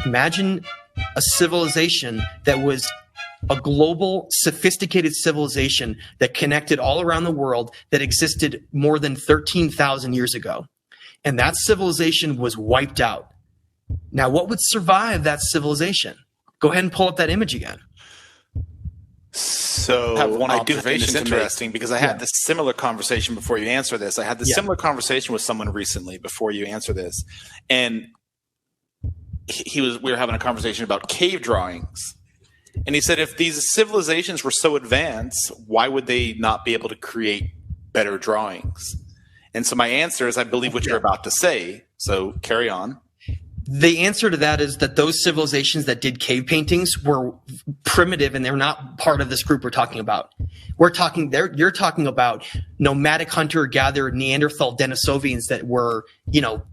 Imagine a civilization that was a global, sophisticated civilization that connected all around the world, that existed more than 13,000 years ago. And that civilization was wiped out. Now, what would survive that civilization? Go ahead and pull up that image again. So I have one observation that's interesting because I had this similar conversation before you answer this. I had this similar conversation with someone recently before you answer this. And we were having a conversation about cave drawings. And he said, if these civilizations were so advanced, why would they not be able to create better drawings? And so my answer is, I believe what you're about to say. So carry on. The answer to that is that those civilizations that did cave paintings were primitive, and they're not part of this group we're talking about. You're talking about nomadic hunter-gatherer Neanderthal Denisovians that were,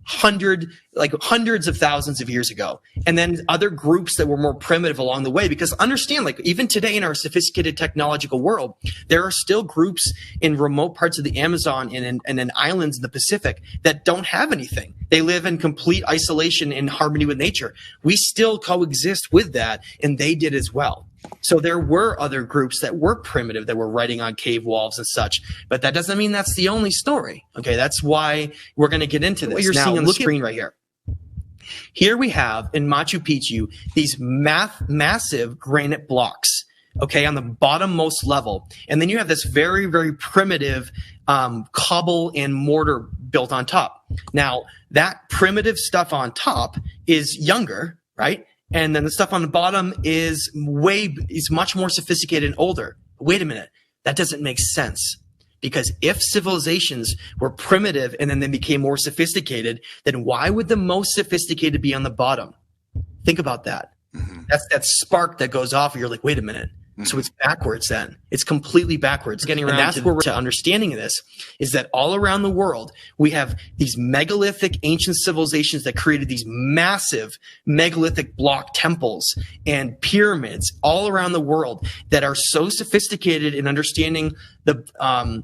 hundreds of thousands of years ago. And then other groups that were more primitive along the way, because understand, even today in our sophisticated technological world, there are still groups in remote parts of the Amazon and in islands in the Pacific that don't have anything. They live in complete isolation in harmony with nature. We still coexist with that, and they did as well. So there were other groups that were primitive that were writing on cave walls and such, but that doesn't mean that's the only story. Okay, that's why we're going to get into this. What you're seeing on the screen right here. Here we have in Machu Picchu these massive granite blocks, okay, on the bottommost level. And then you have this very, very primitive cobble and mortar built on top. Now, that primitive stuff on top is younger, right? And then the stuff on the bottom is much more sophisticated and older. Wait a minute. That doesn't make sense. Because if civilizations were primitive and then they became more sophisticated, then why would the most sophisticated be on the bottom? Think about that. Mm-hmm. That's that spark that goes off. And you're like, wait a minute. Mm-hmm. So it's backwards then. It's completely backwards. Getting around, and that's where we're to understanding this is that all around the world, we have these megalithic ancient civilizations that created these massive megalithic block temples and pyramids all around the world that are so sophisticated in understanding the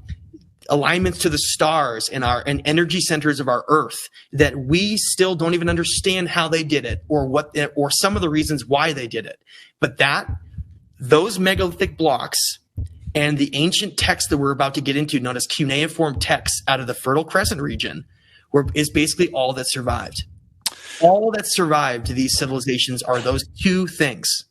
alignments to the stars and energy centers of our earth that we still don't even understand how they did it or some of the reasons why they did it. But those megalithic blocks and the ancient texts that we're about to get into, known as cuneiform texts out of the Fertile Crescent region, is basically all that survived. All that survived to these civilizations are those two things.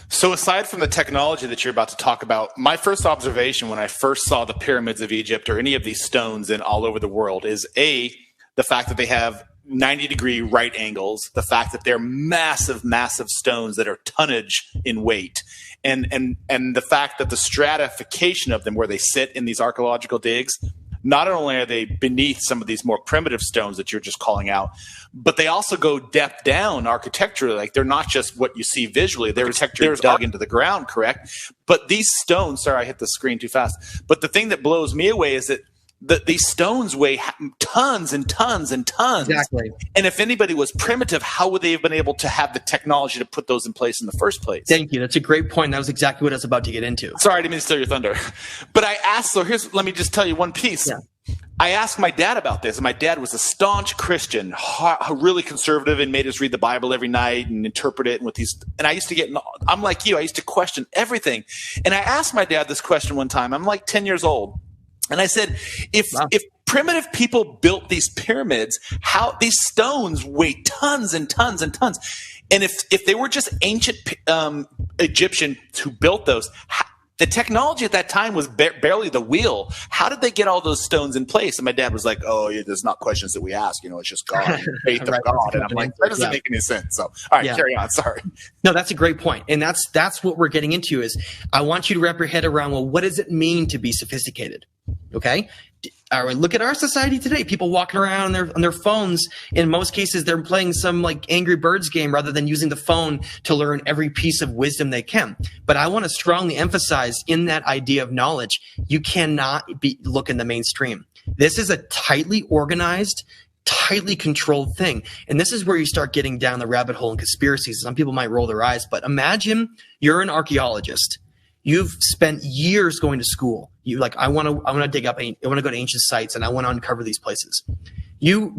So aside from the technology that you're about to talk about, my first observation when I first saw the pyramids of Egypt or any of these stones in all over the world is the fact that they have 90-degree right angles, the fact that they're massive, massive stones that are tonnage in weight, and the fact that the stratification of them, where they sit in these archaeological digs, not only are they beneath some of these more primitive stones that you're just calling out, but they also go depth down architecturally. Like they're not just what you see visually. They're dug into the ground, correct? But these stones, sorry, I hit the screen too fast. But the thing that blows me away is that these stones weigh tons and tons and tons. Exactly. And if anybody was primitive, how would they have been able to have the technology to put those in place in the first place? Thank you. That's a great point. That was exactly what I was about to get into. Sorry, I didn't mean to steal your thunder. But I asked, let me just tell you one piece. Yeah. I asked my dad about this, and my dad was a staunch Christian, really conservative, and made us read the Bible every night and interpret it. And I used to I'm like you, I used to question everything. And I asked my dad this question one time. I'm like 10 years old. And I said, if primitive people built these pyramids, how these stones weigh tons and tons and tons. And if they were just ancient Egyptians who built those, the technology at that time was barely the wheel. How did they get all those stones in place? And my dad was like, oh, yeah, there's not questions that we ask. It's just God, faith of God. And I'm like, that doesn't make any sense. So, all right, carry on. Sorry. No, that's a great point. And that's what we're getting into is I want you to wrap your head around, well, what does it mean to be sophisticated? Okay. Look at our society today. People walking around on their phones. In most cases, they're playing some like Angry Birds game rather than using the phone to learn every piece of wisdom they can. But I want to strongly emphasize in that idea of knowledge, you cannot look in the mainstream. This is a tightly organized, tightly controlled thing. And this is where you start getting down the rabbit hole in conspiracies. Some people might roll their eyes, but imagine you're an archaeologist. You've spent years going to school. You like, I want to dig up, I want to go to ancient sites and I want to uncover these places. You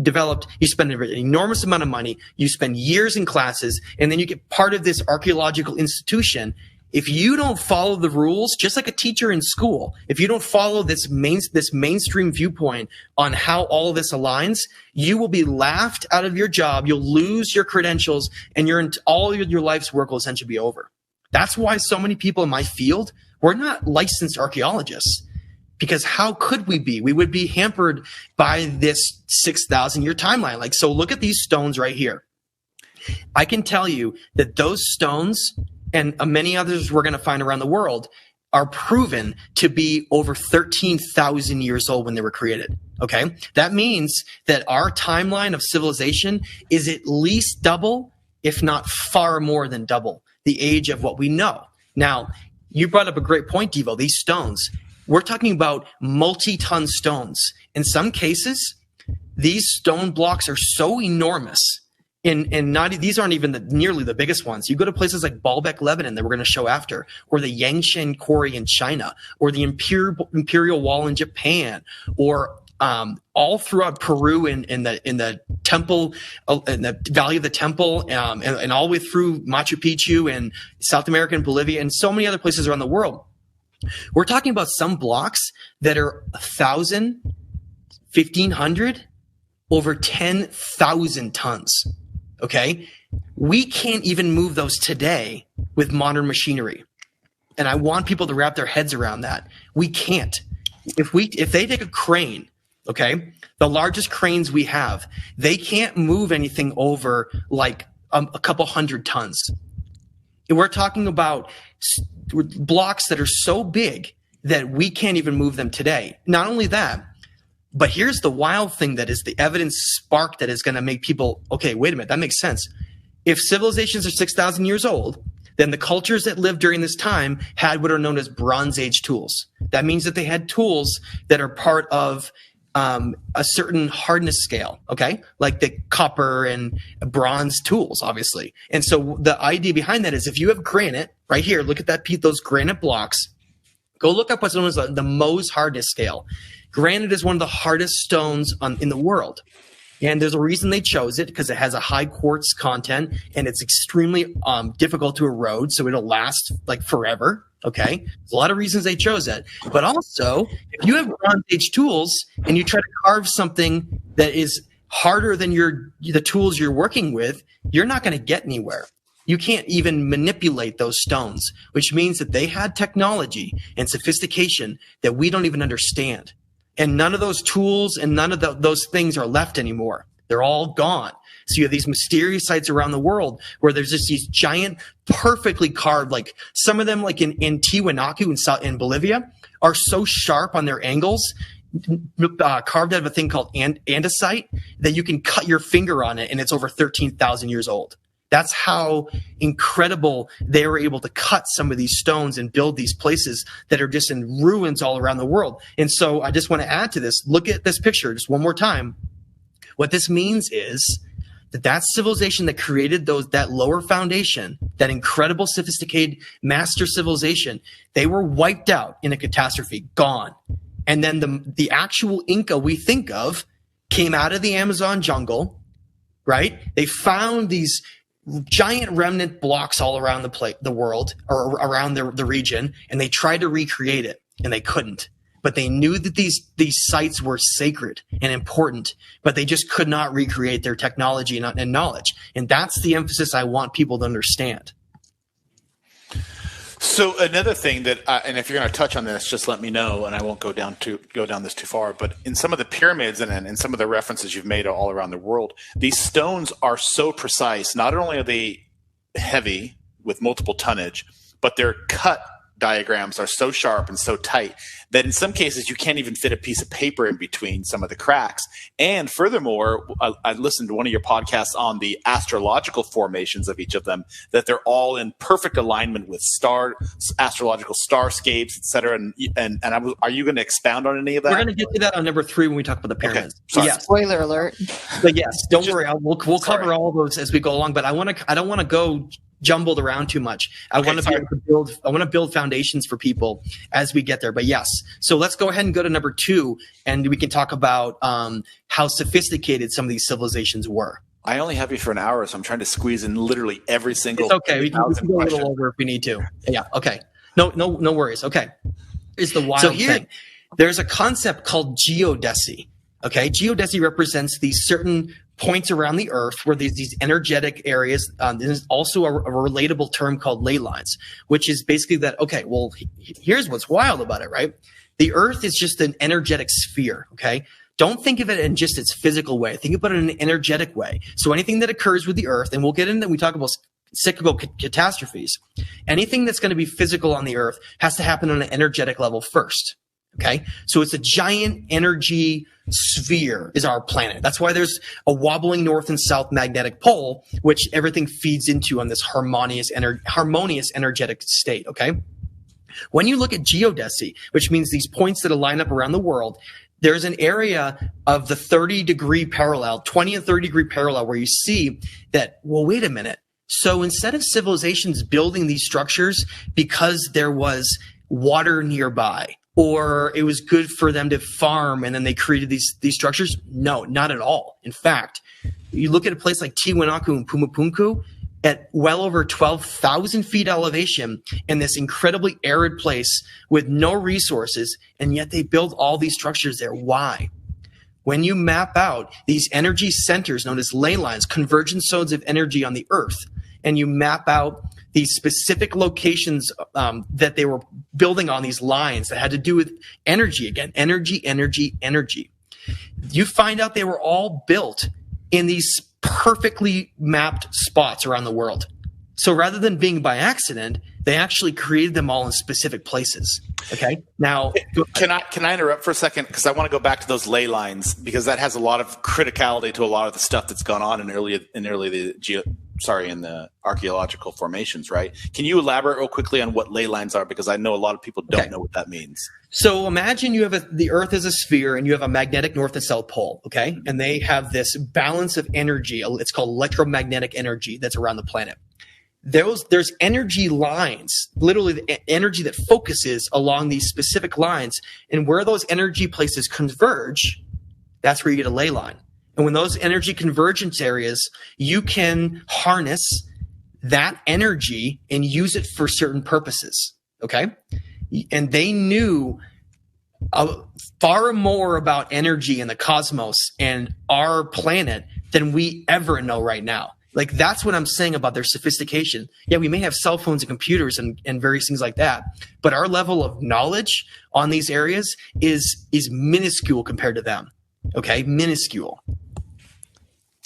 spend an enormous amount of money. You spend years in classes, and then you get part of this archaeological institution. If you don't follow the rules, just like a teacher in school, if you don't follow this mainstream viewpoint on how all of this aligns, you will be laughed out of your job. You'll lose your credentials, and all your life's work will essentially be over. That's why so many people in my field, we're not licensed archaeologists. Because how could we be? We would be hampered by this 6,000 year timeline. Like, so look at these stones right here. I can tell you that those stones and many others we're going to find around the world are proven to be over 13,000 years old when they were created. Okay. That means that our timeline of civilization is at least double, if not far more than double the age of what we know. Now, you brought up a great point, Devo, these stones. We're talking about multi-ton stones. In some cases, these stone blocks are so enormous, and these aren't even nearly the biggest ones. You go to places like Baalbek, Lebanon, that we're going to show after, or the Yangshan Quarry in China, or the Imperial Wall in Japan, or all throughout Peru in the temple, in the Valley of the Temple, and all the way through Machu Picchu and South America and Bolivia, and so many other places around the world. We're talking about some blocks that are 1,000, 1,500, over 10,000 tons. Okay. We can't even move those today with modern machinery. And I want people to wrap their heads around that. We can't. If they take a crane, okay, the largest cranes we have, they can't move anything over like a couple hundred tons. And we're talking about blocks that are so big that we can't even move them today. Not only that, but here's the wild thing that is the evidence spark that is going to make people, okay, wait a minute, that makes sense. If civilizations are 6,000 years old, then the cultures that lived during this time had what are known as Bronze Age tools. That means that they had tools that are part of a certain hardness scale, okay? Like the copper and bronze tools, obviously. And so the idea behind that is if you have granite, right here, look at those granite blocks. Go look up what's known as the Mohs hardness scale. Granite is one of the hardest stones in the world. And there's a reason they chose it, because it has a high quartz content and it's extremely difficult to erode, so it'll last like forever. Okay, there's a lot of reasons they chose that. But also, if you have Bronze Age tools and you try to carve something that is harder than the tools you're working with, you're not going to get anywhere. You can't even manipulate those stones, which means that they had technology and sophistication that we don't even understand. And none of those tools and none of those things are left anymore. They're all gone. So you have these mysterious sites around the world where there's just these giant, perfectly carved, like some of them like in Tiwanaku in Bolivia are so sharp on their angles, carved out of a thing called andesite, that you can cut your finger on it and it's over 13,000 years old. That's how incredible they were able to cut some of these stones and build these places that are just in ruins all around the world. And so I just want to add to this. Look at this picture just one more time. What this means is that civilization that created that lower foundation, that incredible sophisticated master civilization, they were wiped out in a catastrophe, gone. And then the actual Inca we think of came out of the Amazon jungle, right? They found these giant remnant blocks all around the world, or around the region, and they tried to recreate it, and they couldn't. But they knew that these sites were sacred and important, but they just could not recreate their technology and knowledge. And that's the emphasis I want people to understand. So another thing that, and if you're going to touch on this, just let me know, and I won't go down this too far. But in some of the pyramids and in some of the references you've made all around the world, these stones are so precise. Not only are they heavy with multiple tonnage, but their cut diagrams are so sharp and so tight that in some cases you can't even fit a piece of paper in between some of the cracks. And furthermore, I listened to one of your podcasts on the astrological formations of each of them, that they're all in perfect alignment with astrological starscapes, et cetera. And are you going to expound on any of that? We're going to get to that on number 3 when we talk about the pyramids. Okay. Yes. Spoiler alert. But yes, don't worry. We'll cover all of those as we go along. But I don't want to go jumbled around too much. I want to build foundations for people as we get there. But yes, so let's go ahead and go to number 2, and we can talk about how sophisticated some of these civilizations were. I only have you for an hour, so I'm trying to squeeze in literally every single. It's okay. We can go a little over if we need to. Yeah. Okay. No worries. Okay. Here's the wild thing. There's a concept called geodesy. Okay. Geodesy represents these certain points around the earth where there's these energetic areas. There's also a relatable term called ley lines, which is basically that, okay, well, here's what's wild about it, right? The earth is just an energetic sphere. Okay. Don't think of it in just its physical way. Think about it in an energetic way. So anything that occurs with the earth, and we'll get into, we talk about cyclical catastrophes. Anything that's going to be physical on the earth has to happen on an energetic level first. Okay. So it's a giant energy sphere is our planet. That's why there's a wobbling north and south magnetic pole, which everything feeds into on this harmonious energetic state. Okay. When you look at geodesy, which means these points that line up around the world, there's an area of the 20 and 30 degree parallel where you see that, well, wait a minute. So instead of civilizations building these structures because there was water nearby or it was good for them to farm and then they created these structures, no, not at all. In fact, you look at a place like Tiwanaku and Pumapunku at well over 12,000 feet elevation in this incredibly arid place with no resources, and yet they build all these structures there. Why? When you map out these energy centers known as ley lines, convergence zones of energy on the earth, and you map out these specific locations that they were building on these lines that had to do with energy, again, energy, you find out they were all built in these perfectly mapped spots around the world. So rather than being by accident, they actually created them all in specific places. Okay. Now, can I interrupt for a second? Because I want to go back to those ley lines, because that has a lot of criticality to a lot of the stuff that's gone on in the archaeological formations, right? Can you elaborate real quickly on what ley lines are? Because I know a lot of people don't know what that means. So imagine you have the earth is a sphere and you have a magnetic north and south pole. Okay. And they have this balance of energy. It's called electromagnetic energy that's around the planet. There's energy lines, literally the energy that focuses along these specific lines, and where those energy places converge, that's where you get a ley line. And when those energy convergence areas, you can harness that energy and use it for certain purposes. Okay. And they knew far more about energy in the cosmos and our planet than we ever know right now. Like, that's what I'm saying about their sophistication. Yeah, we may have cell phones and computers and various things like that, but our level of knowledge on these areas is minuscule compared to them. Okay, minuscule.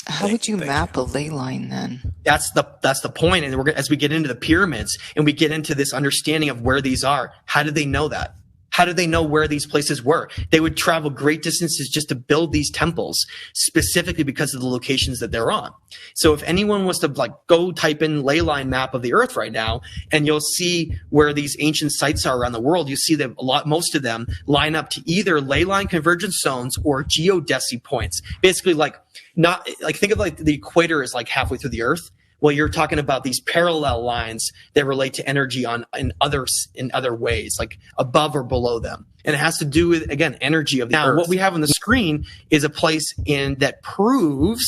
How would you map a ley line then? That's the point. And as we get into the pyramids and we get into this understanding of where these are, how did they know that? How did they know where these places were? They would travel great distances just to build these temples, specifically because of the locations that they're on. So if anyone was to go type in ley line map of the earth right now, and you'll see where these ancient sites are around the world, you see that most of them line up to either ley line convergence zones or geodesy points. Basically, think of the equator as halfway through the earth. Well, you're talking about these parallel lines that relate to energy in other ways, like above or below them. And it has to do with, again, energy of the earth. Now, what we have on the screen is a place that proves,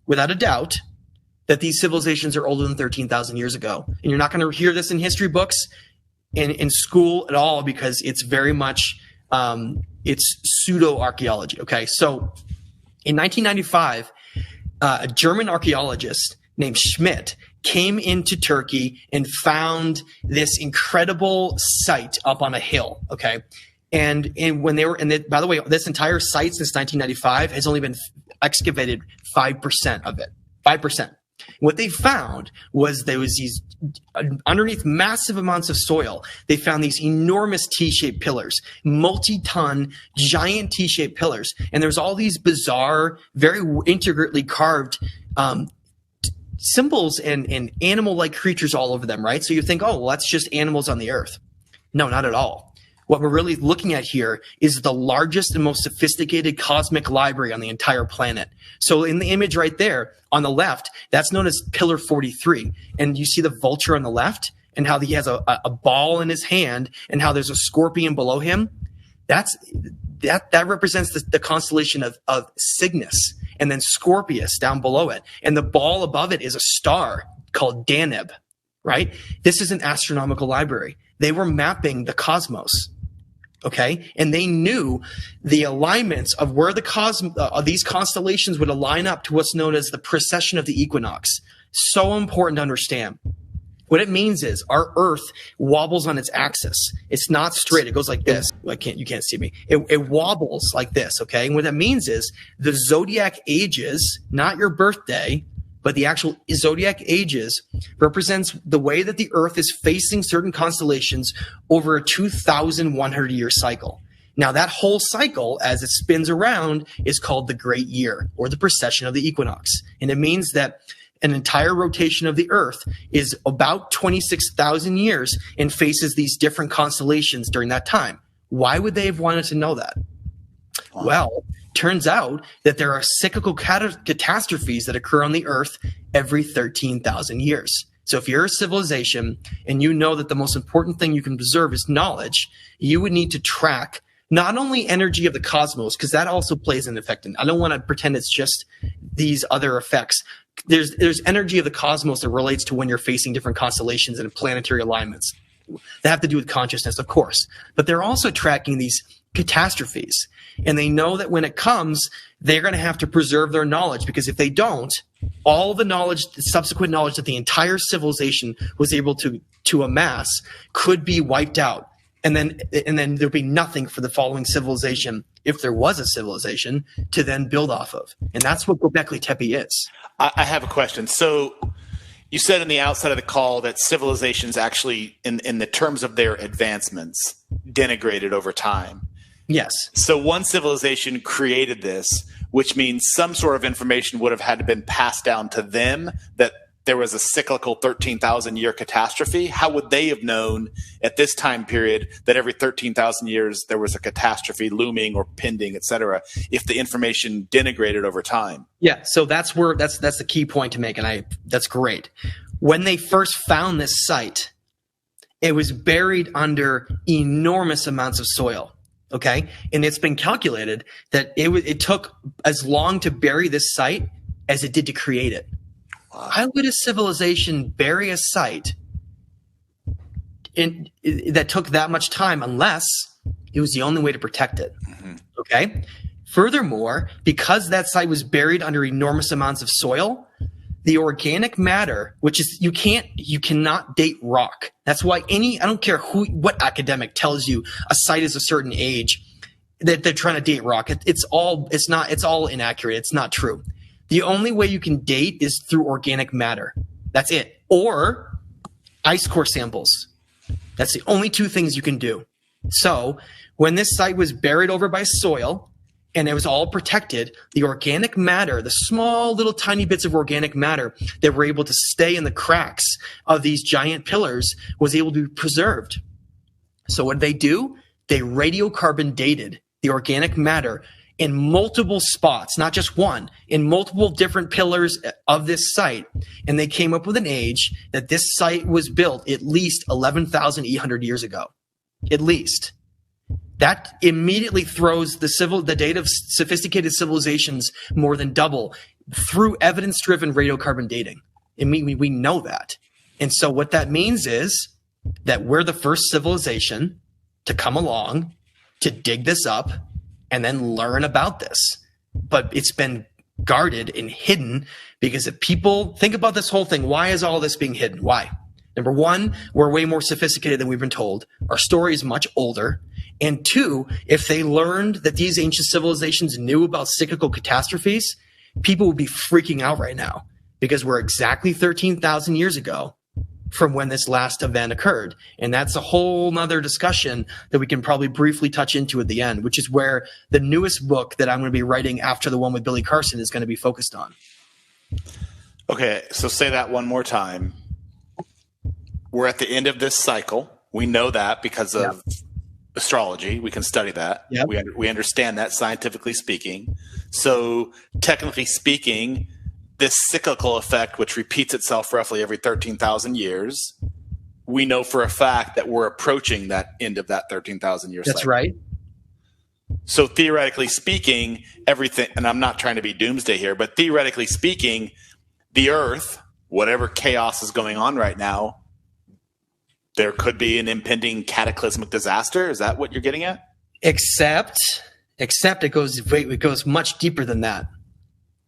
without a doubt, that these civilizations are older than 13,000 years ago. And you're not going to hear this in history books in school at all, because it's very much, it's pseudo-archaeology. Okay, so in 1995, a German archaeologist named Schmidt came into Turkey and found this incredible site up on a hill. Okay. And when they were, by the way, this entire site since 1995 has only been excavated 5% of it. 5%. What they found was there was these, underneath massive amounts of soil, they found these enormous T-shaped pillars, multi-ton, giant T-shaped pillars. And there's all these bizarre, very intricately carved, symbols and animal-like creatures all over them, right? So you think, oh, well, that's just animals on the earth. No, not at all. what we're really looking at here is the largest and most sophisticated cosmic library on the entire planet. So in the image right there on the left, that's known as Pillar 43. And you see the vulture on the left and how he has a ball in his hand and how there's a scorpion below him. That represents the constellation of Cygnus, and then Scorpius down below it. And the ball above it is a star called Deneb, right? This is an astronomical library. They were mapping the cosmos, okay? And they knew the alignments of where these constellations would align up to what's known as the precession of the equinox. So important to understand. What it means is our Earth wobbles on its axis. It's not straight. It goes like this. You can't see me. It wobbles like this, okay? And what that means is the zodiac ages, not your birthday, but the actual zodiac ages represents the way that the Earth is facing certain constellations over a 2,100-year cycle. Now, that whole cycle, as it spins around, is called the Great Year, or the precession of the equinox. And it means that an entire rotation of the Earth is about 26,000 years and faces these different constellations during that time. Why would they have wanted to know that? Wow. Well, turns out that there are cyclical catastrophes that occur on the Earth every 13,000 years. So if you're a civilization and you know that the most important thing you can preserve is knowledge, you would need to track not only energy of the cosmos, because that also plays an effect. And I don't want to pretend it's just these other effects. There's energy of the cosmos that relates to when you're facing different constellations and planetary alignments that have to do with consciousness, of course. But they're also tracking these catastrophes. And they know that when it comes, they're going to have to preserve their knowledge, because if they don't, all the knowledge, the subsequent knowledge that the entire civilization was able to amass could be wiped out. And then there'll be nothing for the following civilization, if there was a civilization, to then build off of. And that's what Göbekli Tepe is. I have a question. So you said in the outset of the call that civilizations actually, in the terms of their advancements, denigrated over time. Yes. So one civilization created this, which means some sort of information would have had to been passed down to them, that there was a cyclical 13,000-year catastrophe. How would they have known at this time period that every 13,000 years there was a catastrophe looming or pending, et cetera, if the information denigrated over time? Yeah, so that's the key point to make, and that's great. When they first found this site, it was buried under enormous amounts of soil. Okay, and it's been calculated that it took as long to bury this site as it did to create it. Why would a civilization bury a site that took that much time unless it was the only way to protect it? Mm-hmm. Okay. Furthermore, because that site was buried under enormous amounts of soil, the organic matter, which is you cannot date rock. That's why I don't care what academic tells you a site is a certain age that they're trying to date rock. It's all inaccurate. It's not true. The only way you can date is through organic matter. That's it. Or ice core samples. That's the only two things you can do. So when this site was buried over by soil and it was all protected, the organic matter, the small little tiny bits of organic matter that were able to stay in the cracks of these giant pillars was able to be preserved. So what did they do? They radiocarbon dated the organic matter in multiple spots, not just one, in multiple different pillars of this site. And they came up with an age that this site was built at least 11,800 years ago. At least. That immediately throws the date of sophisticated civilizations more than double through evidence-driven radiocarbon dating. We know that. And so what that means is that we're the first civilization to come along, to dig this up, and then learn about this. But it's been guarded and hidden because if people think about this whole thing, why is all this being hidden? Why? Number one, we're way more sophisticated than we've been told. Our story is much older. And two, if they learned that these ancient civilizations knew about cyclical catastrophes, people would be freaking out right now because we're exactly 13,000 years ago from when this last event occurred. And that's a whole nother discussion that we can probably briefly touch into at the end, which is where the newest book that I'm going to be writing after the one with Billy Carson is going to be focused on. Okay, so say that one more time. We're at the end of this cycle. We know that because of astrology. We can study that. Yep. We understand that scientifically speaking. So technically speaking, this cyclical effect, which repeats itself roughly every 13,000 years, we know for a fact that we're approaching that end of that 13,000 years. That's right. So theoretically speaking, everything, and I'm not trying to be doomsday here, but theoretically speaking, the Earth, whatever chaos is going on right now, there could be an impending cataclysmic disaster. Is that what you're getting at? Except it goes much deeper than that.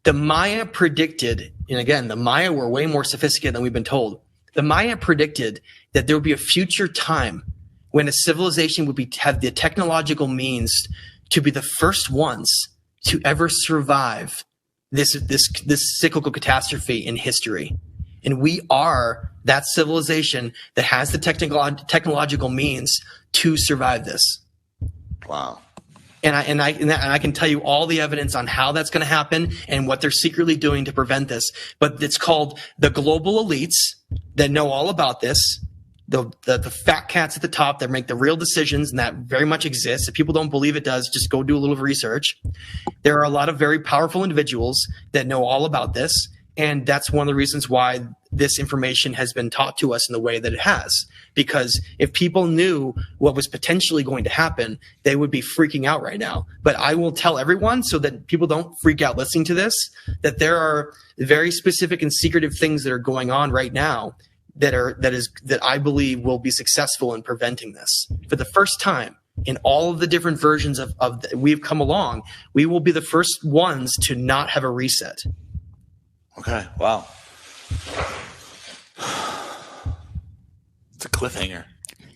The Maya predicted, and again, the Maya were way more sophisticated than we've been told. The Maya predicted that there would be a future time when a civilization would have the technological means to be the first ones to ever survive this cyclical catastrophe in history. And we are that civilization that has the technological means to survive this. Wow. And I can tell you all the evidence on how that's going to happen and what they're secretly doing to prevent this. But it's called the global elites that know all about this. The fat cats at the top that make the real decisions, and that very much exists. If people don't believe it does, just go do a little research. There are a lot of very powerful individuals that know all about this. And that's one of the reasons why this information has been taught to us in the way that it has. Because if people knew what was potentially going to happen, they would be freaking out right now. But I will tell everyone, so that people don't freak out listening to this, that there are very specific and secretive things that are going on right now that I believe will be successful in preventing this. For the first time in all of the different versions of we've come along, we will be the first ones to not have a reset. Okay. Wow. It's a cliffhanger.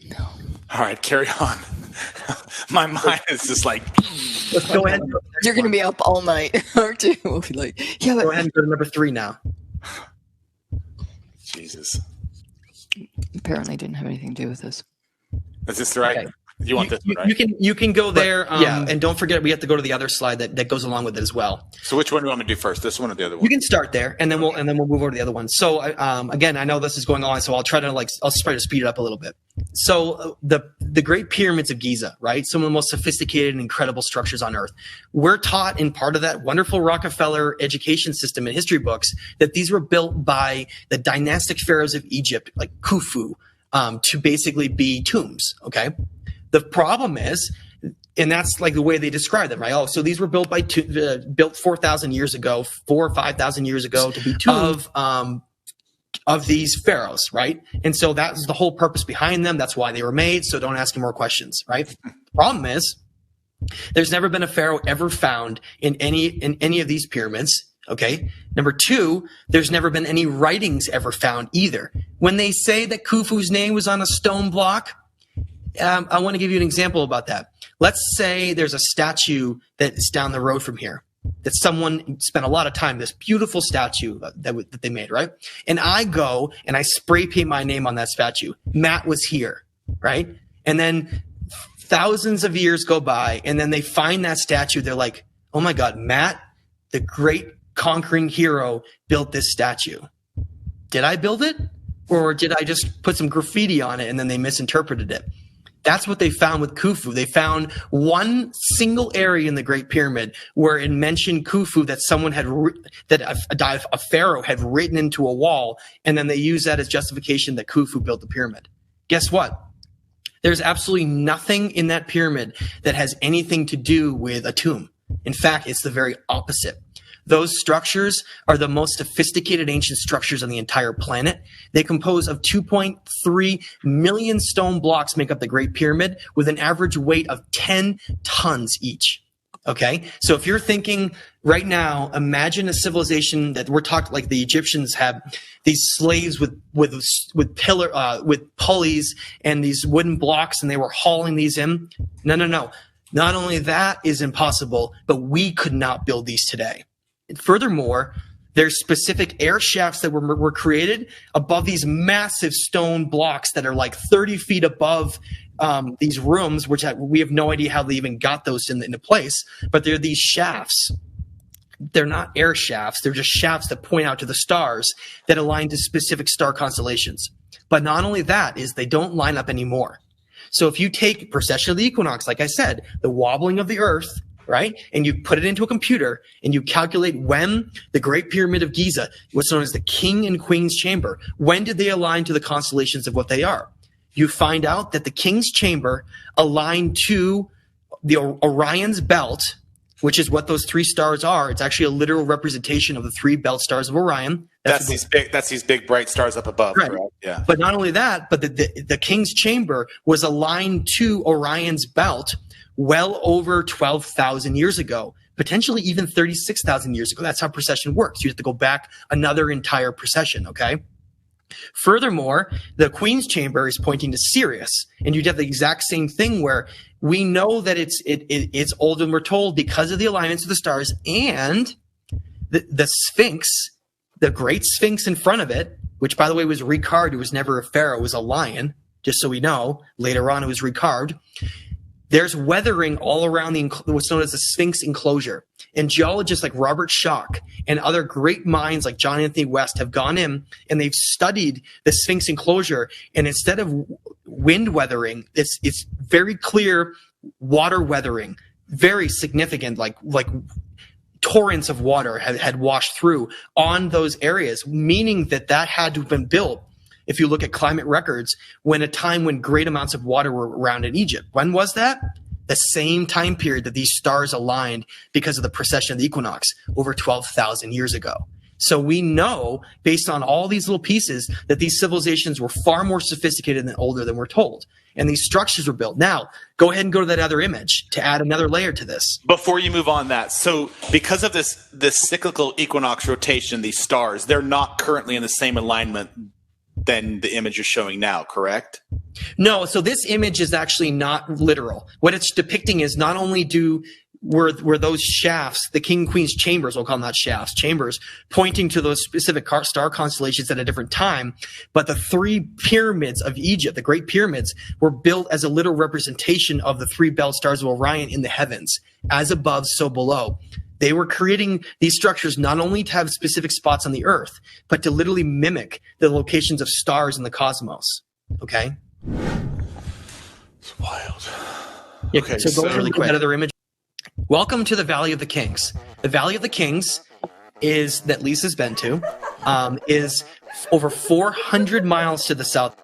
No. All right, carry on. My mind is just like. Let's go ahead. You're going to be up all night, aren't you? We'll be like, yeah, but go ahead and go to number 3 now. Jesus. Apparently didn't have anything to do with this. Is this the right? Okay. You want this one, right? You can go there. Yeah, and don't forget we have to go to the other slide that goes along with it as well. So which one do you want me to do first? This one or the other one? You can start there, and then we'll move over to the other one. So again, I know this is going on, so I'll try to speed it up a little bit. So the Great Pyramids of Giza, right? Some of the most sophisticated and incredible structures on Earth. We're taught in part of that wonderful Rockefeller education system in history books that these were built by the dynastic pharaohs of Egypt, like Khufu, to basically be tombs. Okay. The problem is, and that's like the way they describe them, right? Oh, so these were built built 4,000 years ago, 4,000 or 5,000 years ago to be tombs of these pharaohs, right? And so that's the whole purpose behind them. That's why they were made. So don't ask me more questions, right? The problem is, there's never been a pharaoh ever found in any of these pyramids. Okay. Number 2, there's never been any writings ever found either. When they say that Khufu's name was on a stone block, I want to give you an example about that. Let's say there's a statue that's down the road from here that someone spent a lot of time, this beautiful statue that they made, right? And I go and I spray paint my name on that statue. Matt was here, right? And then thousands of years go by, and then they find that statue. They're like, oh my God, Matt, the great conquering hero, built this statue. Did I build it? Or did I just put some graffiti on it and then they misinterpreted it? That's what they found with Khufu. They found one single area in the Great Pyramid where it mentioned Khufu that someone had a pharaoh had written into a wall, and then they used that as justification that Khufu built the pyramid. Guess what? There's absolutely nothing in that pyramid that has anything to do with a tomb. In fact, it's the very opposite. Those structures are the most sophisticated ancient structures on the entire planet. They compose of 2.3 million stone blocks make up the Great Pyramid with an average weight of 10 tons each. Okay. So if you're thinking right now, imagine a civilization that we're talking like the Egyptians had these slaves with pulleys and these wooden blocks, and they were hauling these in. No. Not only that is impossible, but we could not build these today. Furthermore, there's specific air shafts that were created above these massive stone blocks that are like 30 feet above these rooms, which we have no idea how they even got those into place. But they're these shafts. They're not air shafts. They're just shafts that point out to the stars that align to specific star constellations. But not only that is they don't line up anymore. So if you take precession of the equinox, like I said, the wobbling of the earth, right? And you put it into a computer and you calculate when the Great Pyramid of Giza, what's known as the King and Queen's Chamber, when did they align to the constellations of what they are? You find out that the King's Chamber aligned to the Orion's belt, which is what those three stars are. It's actually a literal representation of the three belt stars of Orion. That's these big bright stars up above, right? Correct? Yeah. But not only that, but the King's Chamber was aligned to Orion's belt well over 12,000 years ago, potentially even 36,000 years ago. That's how precession works. You have to go back another entire precession, okay? Furthermore, the Queen's Chamber is pointing to Sirius, and you'd have the exact same thing where we know that it's old and we're told because of the alignments of the stars and the Sphinx, the Great Sphinx in front of it, which by the way was recarved. It was never a pharaoh, it was a lion, just so we know. Later on, it was recarved. There's weathering all around what's known as the Sphinx enclosure. And geologists like Robert Schoch and other great minds like John Anthony West have gone in and they've studied the Sphinx enclosure. And instead of wind weathering, it's very clear water weathering, very significant, like torrents of water had washed through on those areas, meaning that had to have been built. If you look at climate records, a time when great amounts of water were around in Egypt. When was that? The same time period that these stars aligned because of the precession of the equinox over 12,000 years ago. So we know, based on all these little pieces, that these civilizations were far more sophisticated and older than we're told. And these structures were built. Now, go ahead and go to that other image to add another layer to this. Before you move on that, so because of this cyclical equinox rotation, these stars, they're not currently in the same alignment than the image you're showing now, correct? No, so this image is actually not literal. What it's depicting is not only were those shafts, the King and Queen's chambers, we'll call them not shafts, chambers, pointing to those specific star constellations at a different time, but the three pyramids of Egypt, the Great Pyramids, were built as a literal representation of the three belt stars of Orion in the heavens, as above, so below. They were creating these structures not only to have specific spots on the Earth, but to literally mimic the locations of stars in the cosmos. Okay? It's wild. Yeah, Okay, so go really quick. quick. Another image. Welcome to the Valley of the Kings. The Valley of the Kings that Lisa's been to, is over 400 miles to the south.